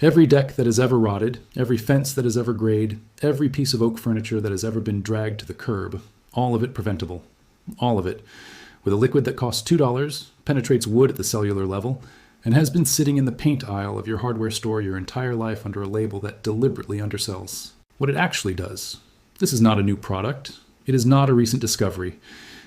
Every deck that has ever rotted, every fence that has ever grayed, every piece of oak furniture that has ever been dragged to the curb, all of it preventable. All of it. With a liquid that costs $2, penetrates wood at the cellular level, and has been sitting in the paint aisle of your hardware store your entire life under a label that deliberately undersells what it actually does. This is not a new product. It is not a recent discovery.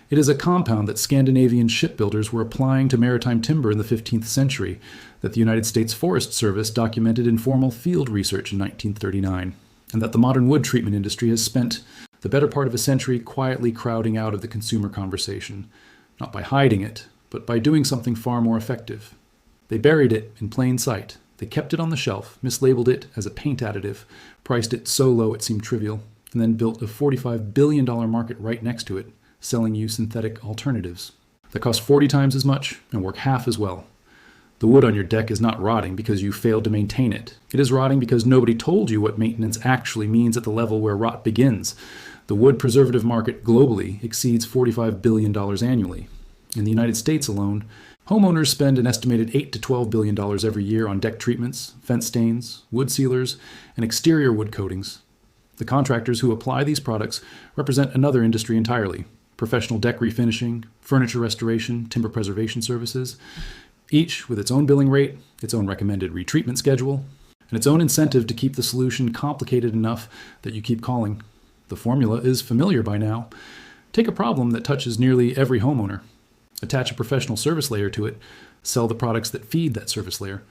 It is a compound that Scandinavian shipbuilders were applying to maritime timber in the 15th century, that the United States Forest Service documented in formal field research in 1939, and that the modern wood treatment industry has spent the better part of a century quietly crowding out of the consumer conversation, not by hiding it, but by doing something far more effective. They buried it in plain sight. They kept it on the shelf, mislabeled it as a paint additive, priced it so low it seemed trivial, and then built a $45 billion market right next to it, selling you synthetic alternatives that cost 40 times as much and work half as well. The wood on your deck is not rotting because you failed to maintain it. It is rotting because nobody told you what maintenance actually means at the level where rot begins. The wood preservative market globally exceeds $45 billion annually. In the United States alone, homeowners spend an estimated $8 to $12 billion every year on deck treatments, fence stains, wood sealers, and exterior wood coatings. The contractors who apply these products represent another industry entirely: professional deck refinishing, furniture restoration, timber preservation services, each with its own billing rate, its own recommended retreatment schedule, and its own incentive to keep the solution complicated enough that you keep calling. The formula is familiar by now. Take a problem that touches nearly every homeowner. Attach a professional service layer to it, sell the products that feed that service layer,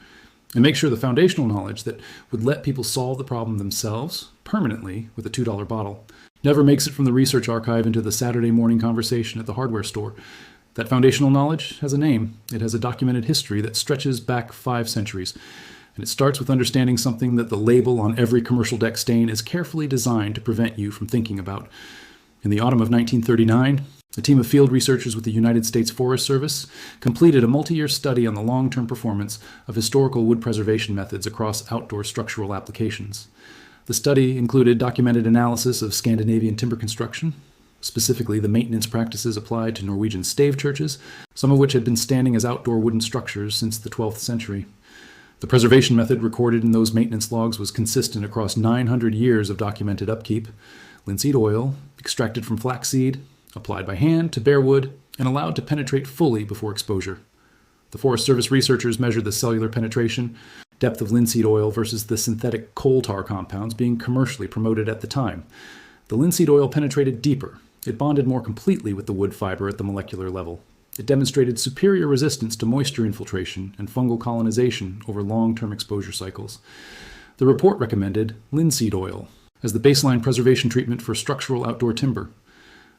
and make sure the foundational knowledge that would let people solve the problem themselves permanently with a $2 bottle never makes it from the research archive into the Saturday morning conversation at the hardware store. That foundational knowledge has a name. It has a documented history that stretches back 5 centuries. And it starts with understanding something that the label on every commercial deck stain is carefully designed to prevent you from thinking about. In the autumn of 1939, a team of field researchers with the United States Forest Service completed a multi-year study on the long-term performance of historical wood preservation methods across outdoor structural applications. The study included documented analysis of Scandinavian timber construction, specifically the maintenance practices applied to Norwegian stave churches, some of which had been standing as outdoor wooden structures since the 12th century. The preservation method recorded in those maintenance logs was consistent across 900 years of documented upkeep: linseed oil, extracted from flaxseed, applied by hand to bare wood, and allowed to penetrate fully before exposure. The Forest Service researchers measured the cellular penetration, depth of linseed oil versus the synthetic coal tar compounds being commercially promoted at the time. The linseed oil penetrated deeper. It bonded more completely with the wood fiber at the molecular level. It demonstrated superior resistance to moisture infiltration and fungal colonization over long-term exposure cycles. The report recommended linseed oil as the baseline preservation treatment for structural outdoor timber.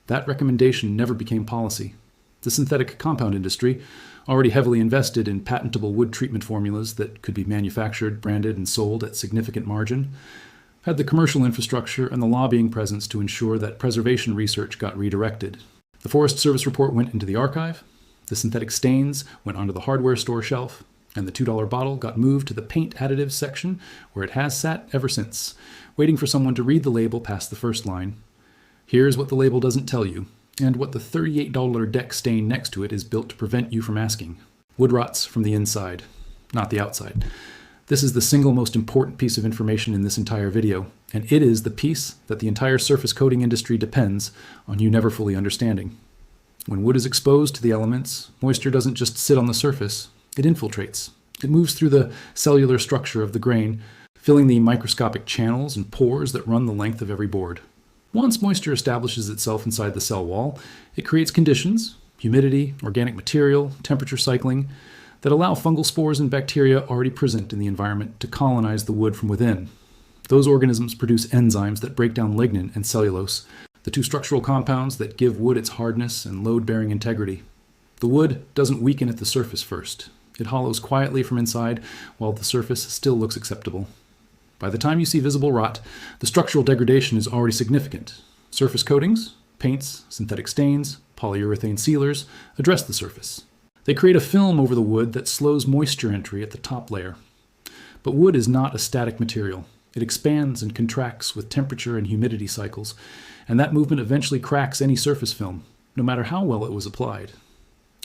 That recommendation never became policy. The synthetic compound industry, already heavily invested in patentable wood treatment formulas that could be manufactured, branded, and sold at significant margin, had the commercial infrastructure and the lobbying presence to ensure that preservation research got redirected. The Forest Service report went into the archive, the synthetic stains went onto the hardware store shelf, and the $2 bottle got moved to the paint additives section, where it has sat ever since, waiting for someone to read the label past the first line. Here's what the label doesn't tell you, and what the $38 deck stain next to it is built to prevent you from asking. Wood rots from the inside, not the outside. This is the single most important piece of information in this entire video, and it is the piece that the entire surface coating industry depends on you never fully understanding. When wood is exposed to the elements, moisture doesn't just sit on the surface, it infiltrates. It moves through the cellular structure of the grain, filling the microscopic channels and pores that run the length of every board. Once moisture establishes itself inside the cell wall, it creates conditions, humidity, organic material, temperature cycling, that allow fungal spores and bacteria already present in the environment to colonize the wood from within. Those organisms produce enzymes that break down lignin and cellulose, the two structural compounds that give wood its hardness and load-bearing integrity. The wood doesn't weaken at the surface first. It hollows quietly from inside while the surface still looks acceptable. By the time you see visible rot, the structural degradation is already significant. Surface coatings, paints, synthetic stains, polyurethane sealers address the surface. They create a film over the wood that slows moisture entry at the top layer. But wood is not a static material. It expands and contracts with temperature and humidity cycles, and that movement eventually cracks any surface film, no matter how well it was applied.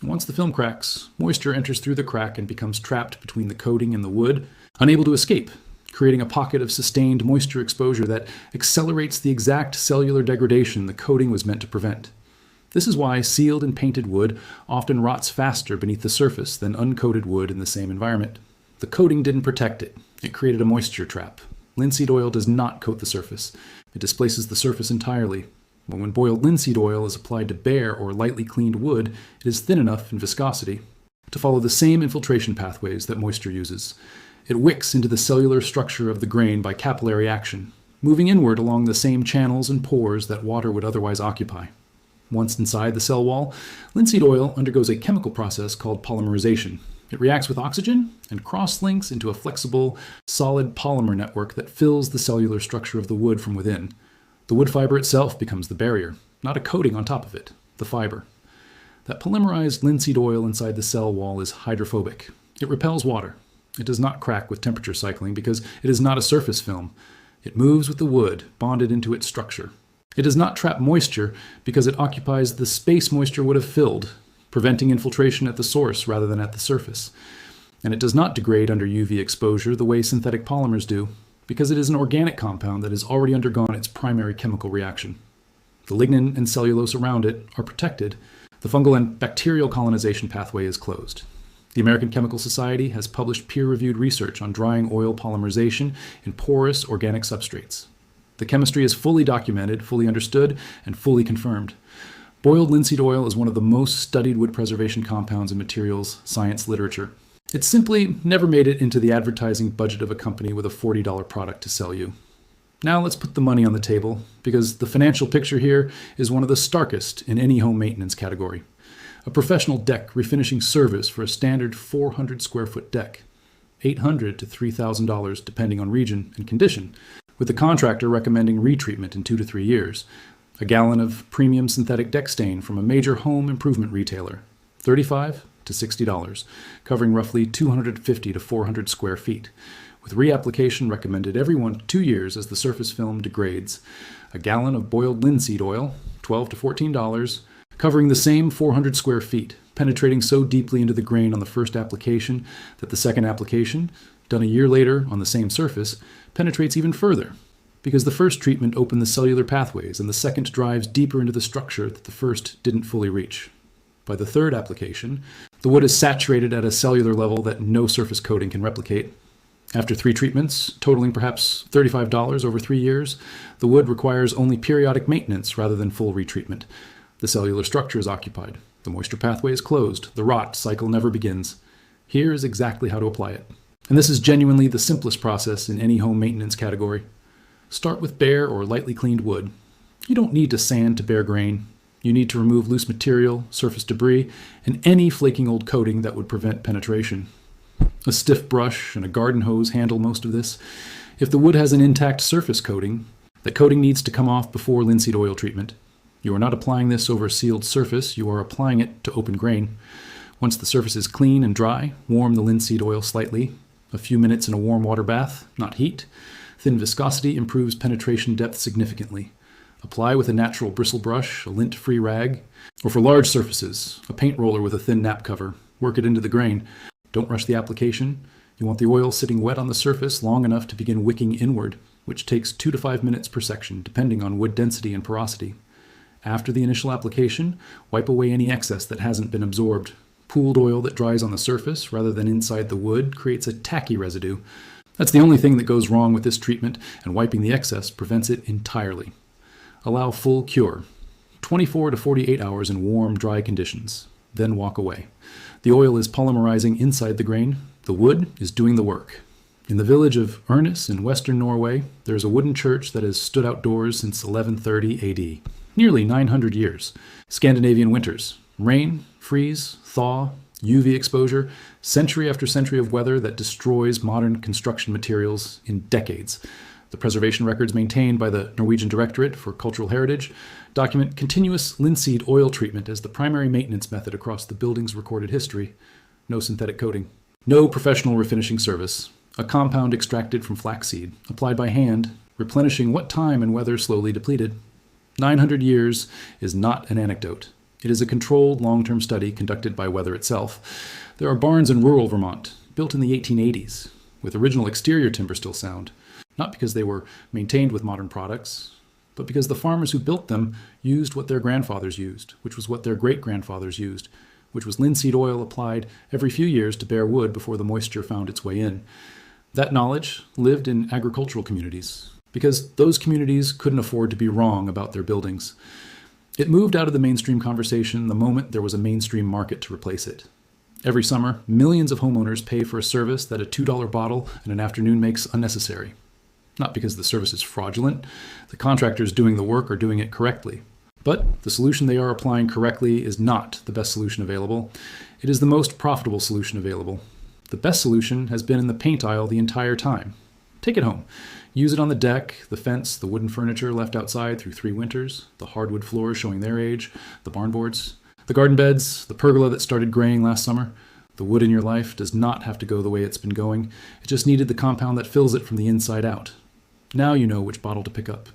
Once the film cracks, moisture enters through the crack and becomes trapped between the coating and the wood, unable to escape, creating a pocket of sustained moisture exposure that accelerates the exact cellular degradation the coating was meant to prevent. This is why sealed and painted wood often rots faster beneath the surface than uncoated wood in the same environment. The coating didn't protect it. It created a moisture trap. Linseed oil does not coat the surface. It displaces the surface entirely. But when boiled linseed oil is applied to bare or lightly cleaned wood, it is thin enough in viscosity to follow the same infiltration pathways that moisture uses. It wicks into the cellular structure of the grain by capillary action, moving inward along the same channels and pores that water would otherwise occupy. Once inside the cell wall, linseed oil undergoes a chemical process called polymerization. It reacts with oxygen and cross-links into a flexible, solid polymer network that fills the cellular structure of the wood from within. The wood fiber itself becomes the barrier, not a coating on top of it, the fiber. That polymerized linseed oil inside the cell wall is hydrophobic. It repels water. It does not crack with temperature cycling because it is not a surface film. It moves with the wood, bonded into its structure. It does not trap moisture because it occupies the space moisture would have filled, preventing infiltration at the source rather than at the surface. And it does not degrade under UV exposure the way synthetic polymers do, because it is an organic compound that has already undergone its primary chemical reaction. The lignin and cellulose around it are protected. The fungal and bacterial colonization pathway is closed. The American Chemical Society has published peer-reviewed research on drying oil polymerization in porous organic substrates. The chemistry is fully documented, fully understood, and fully confirmed. Boiled linseed oil is one of the most studied wood preservation compounds in materials science literature. It simply never made it into the advertising budget of a company with a $40 product to sell you. Now let's put the money on the table, because the financial picture here is one of the starkest in any home maintenance category. A professional deck refinishing service for a standard 400 square foot deck, $800 to $3,000 depending on region and condition, with the contractor recommending retreatment in 2 to 3 years. A gallon of premium synthetic deck stain from a major home improvement retailer, $35 to $60, covering roughly 250 to 400 square feet, with reapplication recommended every 1 to 2 years as the surface film degrades. A gallon of boiled linseed oil, $12 to $14, covering the same 400 square feet, penetrating so deeply into the grain on the first application that the second application, done a year later on the same surface, penetrates even further, because the first treatment opened the cellular pathways and the second drives deeper into the structure that the first didn't fully reach. By the third application, the wood is saturated at a cellular level that no surface coating can replicate. After 3 treatments, totaling perhaps $35 over 3 years, the wood requires only periodic maintenance rather than full retreatment. The cellular structure is occupied. The moisture pathway is closed. The rot cycle never begins. Here is exactly how to apply it. And this is genuinely the simplest process in any home maintenance category. Start with bare or lightly cleaned wood. You don't need to sand to bare grain. You need to remove loose material, surface debris, and any flaking old coating that would prevent penetration. A stiff brush and a garden hose handle most of this. If the wood has an intact surface coating, that coating needs to come off before linseed oil treatment. You are not applying this over a sealed surface, you are applying it to open grain. Once the surface is clean and dry, warm the linseed oil slightly. A few minutes in a warm water bath, not heat. Thin viscosity improves penetration depth significantly. Apply with a natural bristle brush, a lint-free rag, or for large surfaces, a paint roller with a thin nap cover. Work it into the grain. Don't rush the application. You want the oil sitting wet on the surface long enough to begin wicking inward, which takes 2 to 5 minutes per section, depending on wood density and porosity. After the initial application, wipe away any excess that hasn't been absorbed. Pooled oil that dries on the surface rather than inside the wood creates a tacky residue. That's the only thing that goes wrong with this treatment, and wiping the excess prevents it entirely. Allow full cure, 24 to 48 hours in warm, dry conditions. Then walk away. The oil is polymerizing inside the grain. The wood is doing the work. In the village of Ernest in western Norway, there is a wooden church that has stood outdoors since 1130 AD, nearly 900 years. Scandinavian winters, rain, freeze, thaw, UV exposure, century after century of weather that destroys modern construction materials in decades. The preservation records maintained by the Norwegian Directorate for Cultural Heritage document continuous linseed oil treatment as the primary maintenance method across the building's recorded history. No synthetic coating. No professional refinishing service. A compound extracted from flaxseed, applied by hand, replenishing what time and weather slowly depleted. 900 years is not an anecdote. It is a controlled long-term study conducted by weather itself. There are barns in rural Vermont, built in the 1880s. with original exterior timber still sound, not because they were maintained with modern products, but because the farmers who built them used what their grandfathers used, which was what their great-grandfathers used, which was linseed oil applied every few years to bare wood before the moisture found its way in. That knowledge lived in agricultural communities, because those communities couldn't afford to be wrong about their buildings. It moved out of the mainstream conversation the moment there was a mainstream market to replace it. Every summer, millions of homeowners pay for a service that a $2 bottle in an afternoon makes unnecessary. Not because the service is fraudulent, the contractors doing the work are doing it correctly. But the solution they are applying correctly is not the best solution available. It is the most profitable solution available. The best solution has been in the paint aisle the entire time. Take it home. Use it on the deck, the fence, the wooden furniture left outside through 3 winters, the hardwood floors showing their age, the barn boards, the garden beds, the pergola that started graying last summer. The wood in your life does not have to go the way it's been going. It just needed the compound that fills it from the inside out. Now you know which bottle to pick up.